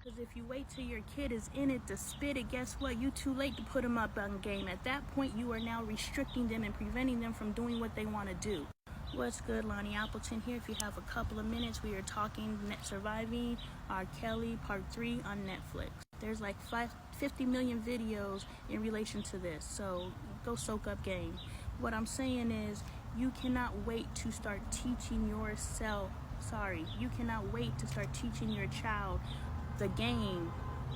Because if you wait till your kid is in it to spit it, guess what? You too late to put them up on game. At that point, you are now restricting them and preventing them from doing what they want to do. What's good? Lonnie Appleton here. If you have a couple of minutes, we are talking Surviving R. Kelly Part 3 on Netflix. There's like 50 million videos in relation to this, so go soak up game. What I'm saying is, you cannot wait to start teaching you cannot wait to start teaching your child the game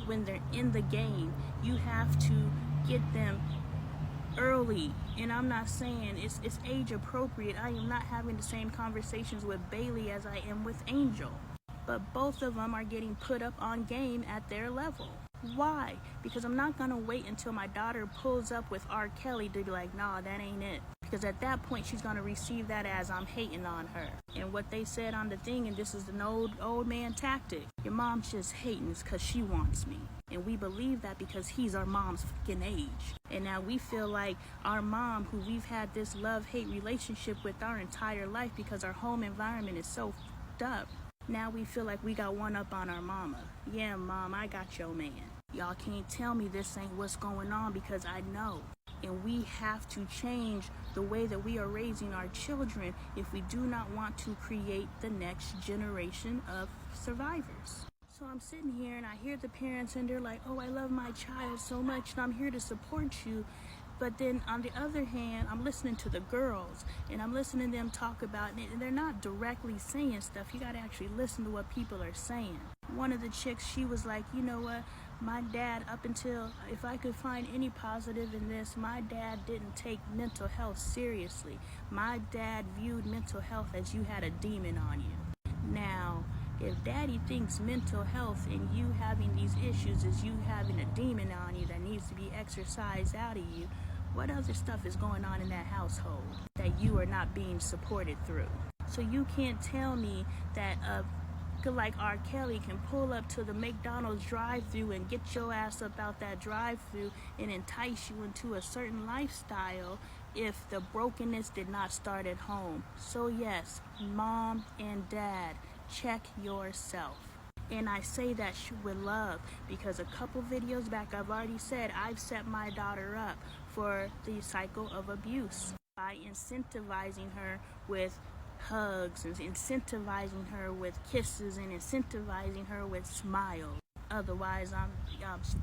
when they're in the game. You have to get them early, and I'm not saying it's age appropriate. I am not having the same conversations with Bailey as I am with Angel, but both of them are getting put up on game at their level. Why? Because I'm not gonna wait until my daughter pulls up with R. Kelly to be like, nah, that ain't it. Because at that point, she's gonna receive that as I'm hating on her. And what they said on the thing, and this is an old man tactic, your mom's just hating us because she wants me. And we believe that because he's our mom's fucking age. And now we feel like our mom, who we've had this love-hate relationship with our entire life because our home environment is so fucked up, now we feel like we got one up on our mama. Yeah, mom, I got your man. Y'all can't tell me this ain't what's going on, because I know. And we have to change the way that we are raising our children if we do not want to create the next generation of survivors. So I'm sitting here and I hear the parents and they're like, oh, I love my child so much and I'm here to support you. But then on the other hand, I'm listening to the girls and I'm listening to them talk about it, and they're not directly saying stuff. You got to actually listen to what people are saying. One of the chicks, she was like, you know what? My dad, up until, if I could find any positive in this, my dad didn't take mental health seriously. My dad viewed mental health as you had a demon on you. Now, if daddy thinks mental health and you having these issues is you having a demon on you that needs to be exorcised out of you, what other stuff is going on in that household that you are not being supported through? So you can't tell me that like R. Kelly can pull up to the McDonald's drive-thru and get your ass up out that drive-thru and entice you into a certain lifestyle if the brokenness did not start at home. So yes, mom and dad, check yourself. And I say that with love, because a couple videos back I've already said I've set my daughter up for the cycle of abuse by incentivizing her with hugs and incentivizing her with kisses and incentivizing her with smiles. Otherwise, I'm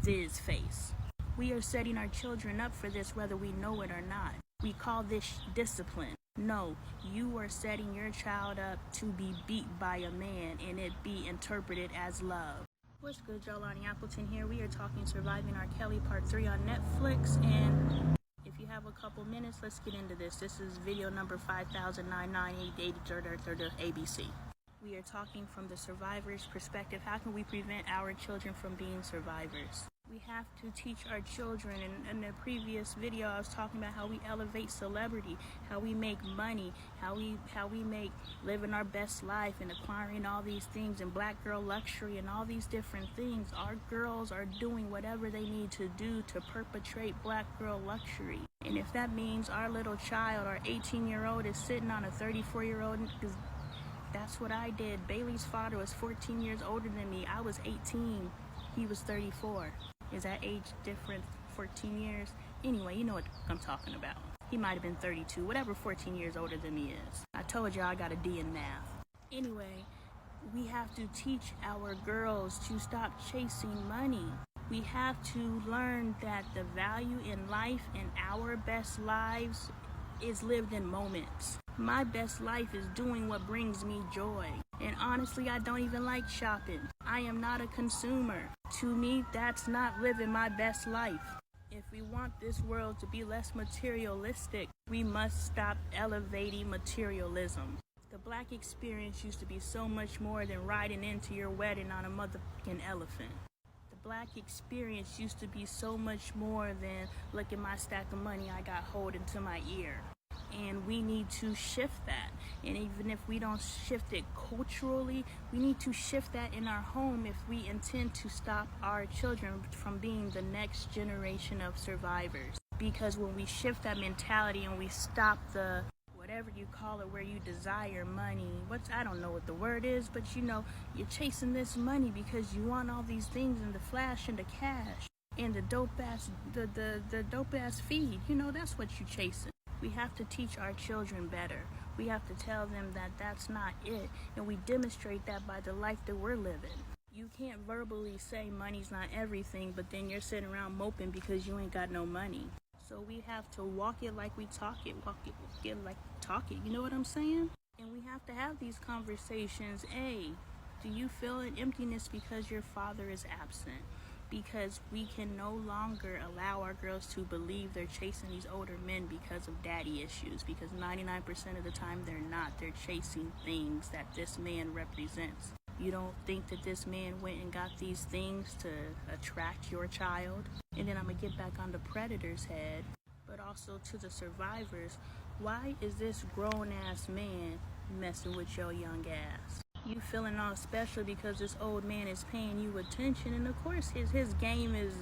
fizz face. We are setting our children up for this whether we know it or not. We call this discipline. No, you are setting your child up to be beat by a man and it be interpreted as love. What's good, y'all? Lonnie Appleton here. We are talking Surviving R. Kelly Part 3 on Netflix, and if you have a couple minutes, let's get into this. This is video number 5,998 ABC. We are talking from the survivor's perspective. How can we prevent our children from being survivors? We have to teach our children. In the previous video, I was talking about how we elevate celebrity, how we make money, how we make living our best life and acquiring all these things and black girl luxury and all these different things. Our girls are doing whatever they need to do to perpetrate black girl luxury. And if that means our little child, our 18-year-old, is sitting on a 34-year-old, because that's what I did. Bailey's father was 14 years older than me. I was 18. He was 34. Is that age different? 14 years? Anyway, you know what I'm talking about. He might have been 32, whatever 14 years older than me is. I told you I got a D in math. Anyway, we have to teach our girls to stop chasing money. We have to learn that the value in life and our best lives is lived in moments. My best life is doing what brings me joy. And honestly, I don't even like shopping. I am not a consumer. To me, that's not living my best life. If we want this world to be less materialistic, we must stop elevating materialism. The black experience used to be so much more than riding into your wedding on a motherfucking elephant. The black experience used to be so much more than look at my stack of money I got holding to my ear. And we need to shift that. And even if we don't shift it culturally, we need to shift that in our home if we intend to stop our children from being the next generation of survivors. Because when we shift that mentality and we stop the whatever you call it, where you desire money. I don't know what the word is, but you know, you're chasing this money because you want all these things and the flash and the cash and the dope ass feed. You know, that's what you're chasing. We have to teach our children better. We have to tell them that that's not it, and we demonstrate that by the life that we're living. You can't verbally say money's not everything, but then you're sitting around moping because you ain't got no money. So we have to walk it like we talk it, walk it like talk it. You know what I'm saying? And we have to have these conversations. Hey, do you feel an emptiness because your father is absent? Because we can no longer allow our girls to believe they're chasing these older men because of daddy issues, because 99% of the time they're not. They're chasing things that this man represents. You don't think that this man went and got these things to attract your child? And then I'm going to get back on the predator's head, but also to the survivors. Why is this grown-ass man messing with your young ass? You feeling all special because this old man is paying you attention, and of course his game is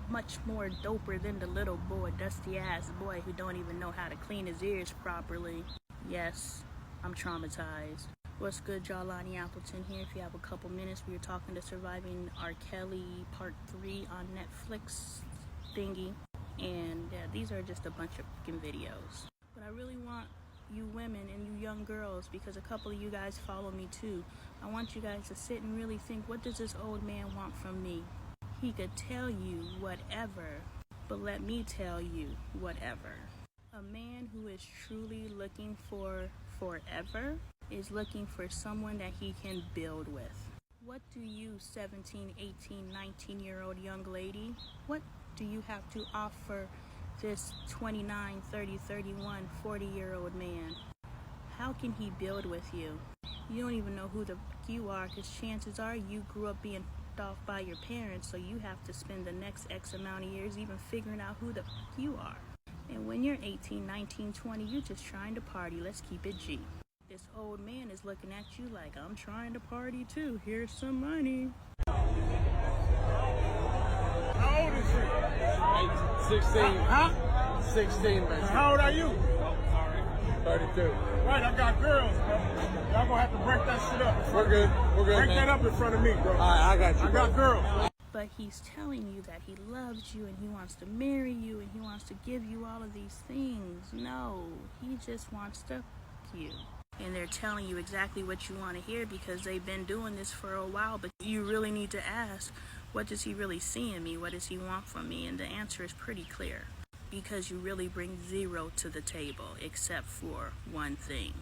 much more doper than the little boy, dusty-ass boy who don't even know how to clean his ears properly. Yes, I'm traumatized. What's good, y'all? Lonnie Appleton here. If you have a couple minutes, we were talking to Surviving R. Kelly Part 3 on Netflix thingy. And these are just a bunch of fucking videos. But I really want you women and you young girls, because a couple of you guys follow me too, I want you guys to sit and really think, what does this old man want from me? He could tell you whatever, but let me tell you whatever. A man who is truly looking for forever is looking for someone that he can build with. What do you 17, 18, 19-year-old young lady, what do you have to offer this 29, 30, 31, 40-year-old man? How can he build with you? You don't even know who the fuck you are, because chances are you grew up being f***ed off by your parents, so you have to spend the next X amount of years even figuring out who the fuck you are. And when you're 18, 19, 20, you're just trying to party. Let's keep it G. This old man is looking at you like, I'm trying to party too. Here's some money. How old is she? 16. Huh? 16, man. How old are you? 32. Right, I got girls, bro. Y'all gonna have to break that shit up. We're good. We're good, Break man. that up in front of me, bro. All right, I got you, I bro. got girls. But he's telling you that he loves you and he wants to marry you and he wants to give you all of these things. No, he just wants to f*** you. And they're telling you exactly what you want to hear because they've been doing this for a while. But you really need to ask, what does he really see in me? What does he want from me? And the answer is pretty clear. Because you really bring zero to the table except for one thing.